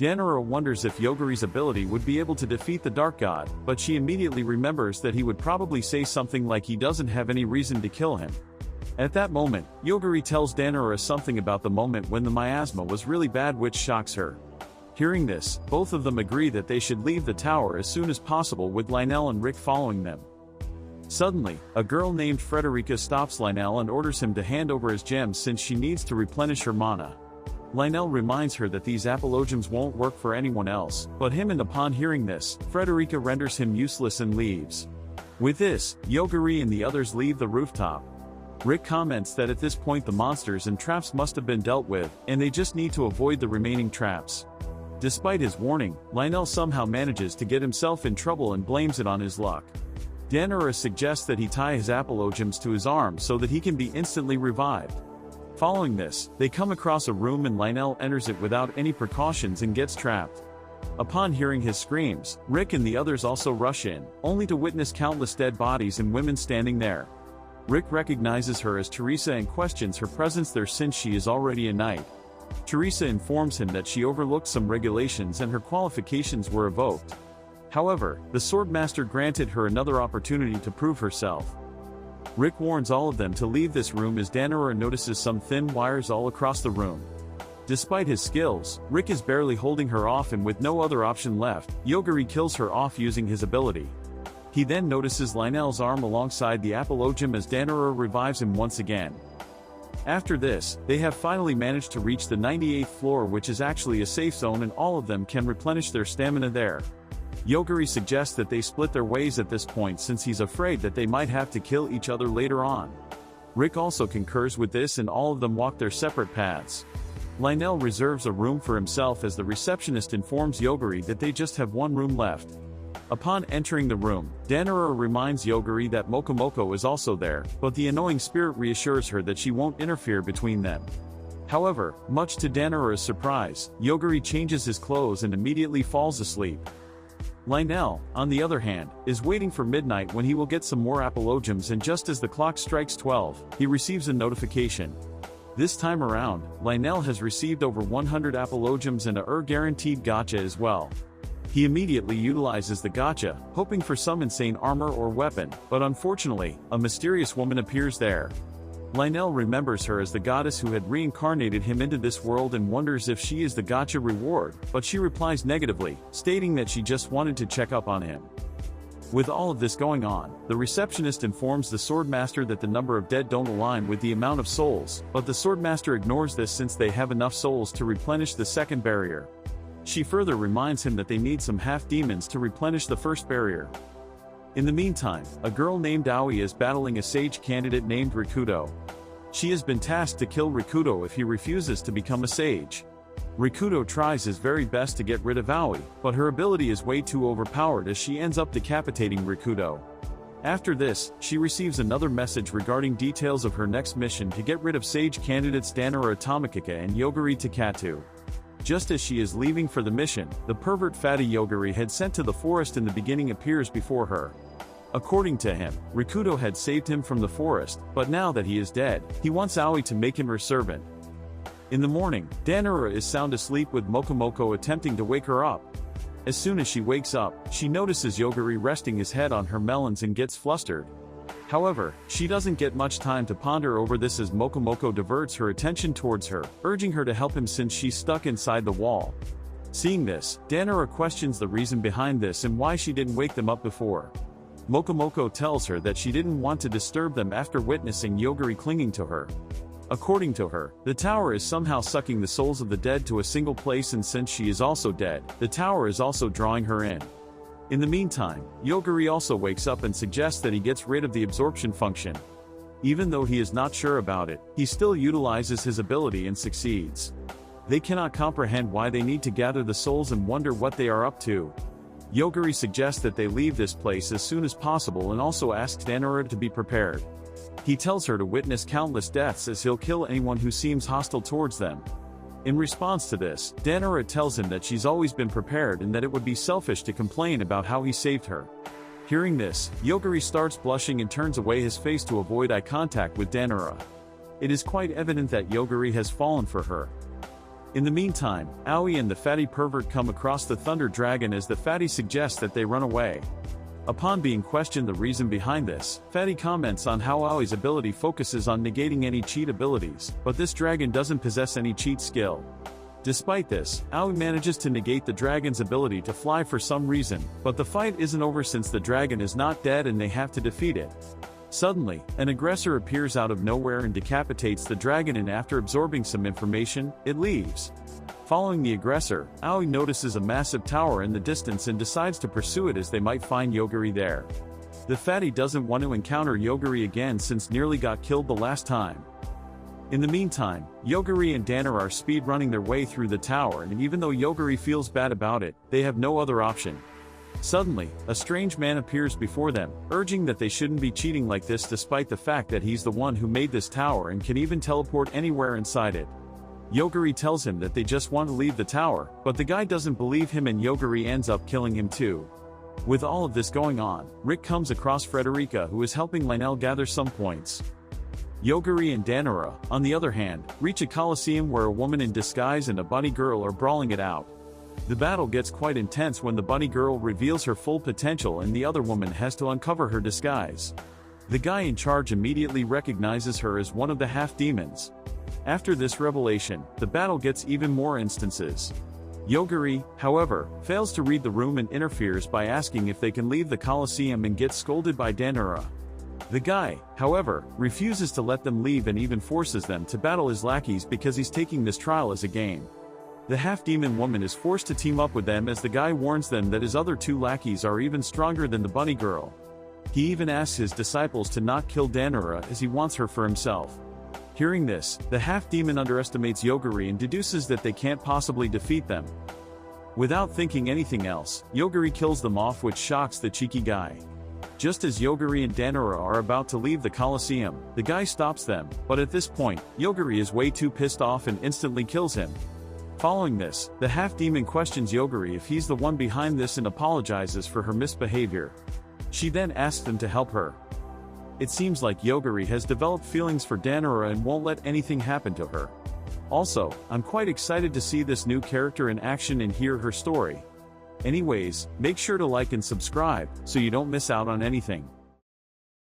Danora wonders if Yoguri's ability would be able to defeat the Dark God, but she immediately remembers that he would probably say something like he doesn't have any reason to kill him. At that moment, Yoguri tells Danora something about the moment when the miasma was really bad, which shocks her. Hearing this, both of them agree that they should leave the tower as soon as possible, with Lionel and Rick following them. Suddenly, a girl named Frederica stops Lionel and orders him to hand over his gems since she needs to replenish her mana. Lionel reminds her that these apologems won't work for anyone else but him, and upon hearing this, Frederica renders him useless and leaves. With this, Yoguri and the others leave the rooftop. Rick comments that at this point the monsters and traps must have been dealt with, and they just need to avoid the remaining traps. Despite his warning, Lionel somehow manages to get himself in trouble and blames it on his luck. Danora suggests that he tie his apologems to his arm so that he can be instantly revived. Following this, they come across a room and Lionel enters it without any precautions and gets trapped. Upon hearing his screams, Rick and the others also rush in, only to witness countless dead bodies and women standing there. Rick recognizes her as Teresa and questions her presence there since she is already a knight. Teresa informs him that she overlooked some regulations and her qualifications were revoked. However, the Swordmaster granted her another opportunity to prove herself. Rick warns all of them to leave this room as Danora notices some thin wires all across the room. Despite his skills, Rick is barely holding her off, and with no other option left, Yoguri kills her off using his ability. He then notices Lionel's arm alongside the apologem as Danora revives him once again. After this, they have finally managed to reach the 98th floor, which is actually a safe zone, and all of them can replenish their stamina there. Yoguri suggests that they split their ways at this point since he's afraid that they might have to kill each other later on. Rick also concurs with this and all of them walk their separate paths. Lionel reserves a room for himself as the receptionist informs Yoguri that they just have one room left. Upon entering the room, Danora reminds Yoguri that Mokomoko is also there, but the annoying spirit reassures her that she won't interfere between them. However, much to Danora's surprise, Yoguri changes his clothes and immediately falls asleep. Lionel, on the other hand, is waiting for midnight when he will get some more apologems, and just as the clock strikes 12, he receives a notification. This time around, Lionel has received over 100 apologems and a guaranteed gacha as well. He immediately utilizes the gacha, hoping for some insane armor or weapon, but unfortunately, a mysterious woman appears there. Lionel remembers her as the goddess who had reincarnated him into this world and wonders if she is the gacha reward, but she replies negatively, stating that she just wanted to check up on him. With all of this going on, the receptionist informs the Swordmaster that the number of dead don't align with the amount of souls, but the Swordmaster ignores this since they have enough souls to replenish the second barrier. She further reminds him that they need some half-demons to replenish the first barrier. In the meantime, a girl named Aoi is battling a sage candidate named Rikudo. She has been tasked to kill Rikudo if he refuses to become a sage. Rikudo tries his very best to get rid of Aoi, but her ability is way too overpowered as she ends up decapitating Rikudo. After this, she receives another message regarding details of her next mission to get rid of sage candidates Danora Tomikika and Yoguri Takatu. Just as she is leaving for the mission, the pervert fatty Yoguri had sent to the forest in the beginning appears before her. According to him, Rikudo had saved him from the forest, but now that he is dead, he wants Aoi to make him her servant. In the morning, Danora is sound asleep with Mokomoko attempting to wake her up. As soon as she wakes up, she notices Yoguri resting his head on her melons and gets flustered. However, she doesn't get much time to ponder over this as Mokomoko diverts her attention towards her, urging her to help him since she's stuck inside the wall. Seeing this, Danora questions the reason behind this and why she didn't wake them up before. Mokomoko tells her that she didn't want to disturb them after witnessing Yoguri clinging to her. According to her, the tower is somehow sucking the souls of the dead to a single place, and since she is also dead, the tower is also drawing her in. In the meantime, Yoguri also wakes up and suggests that he gets rid of the absorption function. Even though he is not sure about it, he still utilizes his ability and succeeds. They cannot comprehend why they need to gather the souls and wonder what they are up to. Yoguri suggests that they leave this place as soon as possible and also asks Danora to be prepared. He tells her to witness countless deaths as he'll kill anyone who seems hostile towards them. In response to this, Danora tells him that she's always been prepared and that it would be selfish to complain about how he saved her. Hearing this, Yoguri starts blushing and turns away his face to avoid eye contact with Danora. It is quite evident that Yoguri has fallen for her. In the meantime, Aoi and the fatty pervert come across the Thunder Dragon as the fatty suggests that they run away. Upon being questioned the reason behind this, Fatty comments on how Aoi's ability focuses on negating any cheat abilities, but this dragon doesn't possess any cheat skill. Despite this, Aoi manages to negate the dragon's ability to fly for some reason, but the fight isn't over since the dragon is not dead and they have to defeat it. Suddenly, an aggressor appears out of nowhere and decapitates the dragon, and after absorbing some information, it leaves. Following the aggressor, Aoi notices a massive tower in the distance and decides to pursue it as they might find Yogiri there. The fatty doesn't want to encounter Yogiri again since nearly got killed the last time. In the meantime, Yogiri and Danner are speedrunning their way through the tower, and even though Yogiri feels bad about it, they have no other option. Suddenly, a strange man appears before them, urging that they shouldn't be cheating like this despite the fact that he's the one who made this tower and can even teleport anywhere inside it. Yogiri tells him that they just want to leave the tower, but the guy doesn't believe him and Yogiri ends up killing him too. With all of this going on, Rick comes across Frederica, who is helping Lionel gather some points. Yogiri and Danara, on the other hand, reach a coliseum where a woman in disguise and a bunny girl are brawling it out. The battle gets quite intense when the bunny girl reveals her full potential and the other woman has to uncover her disguise. The guy in charge immediately recognizes her as one of the half-demons. After this revelation, the battle gets even more instances. Yogiri, however, fails to read the room and interferes by asking if they can leave the Colosseum and gets scolded by Danura. The guy, however, refuses to let them leave and even forces them to battle his lackeys because he's taking this trial as a game. The half-demon woman is forced to team up with them as the guy warns them that his other two lackeys are even stronger than the bunny girl. He even asks his disciples to not kill Danura as he wants her for himself. Hearing this, the half-demon underestimates Yogiri and deduces that they can't possibly defeat them. Without thinking anything else, Yogiri kills them off, which shocks the cheeky guy. Just as Yogiri and Danura are about to leave the Colosseum, the guy stops them, but at this point, Yogiri is way too pissed off and instantly kills him. Following this, the half-demon questions Yogiri if he's the one behind this and apologizes for her misbehavior. She then asks him to help her. It seems like Yogiri has developed feelings for Danura and won't let anything happen to her. Also, I'm quite excited to see this new character in action and hear her story. Anyways, make sure to like and subscribe, so you don't miss out on anything.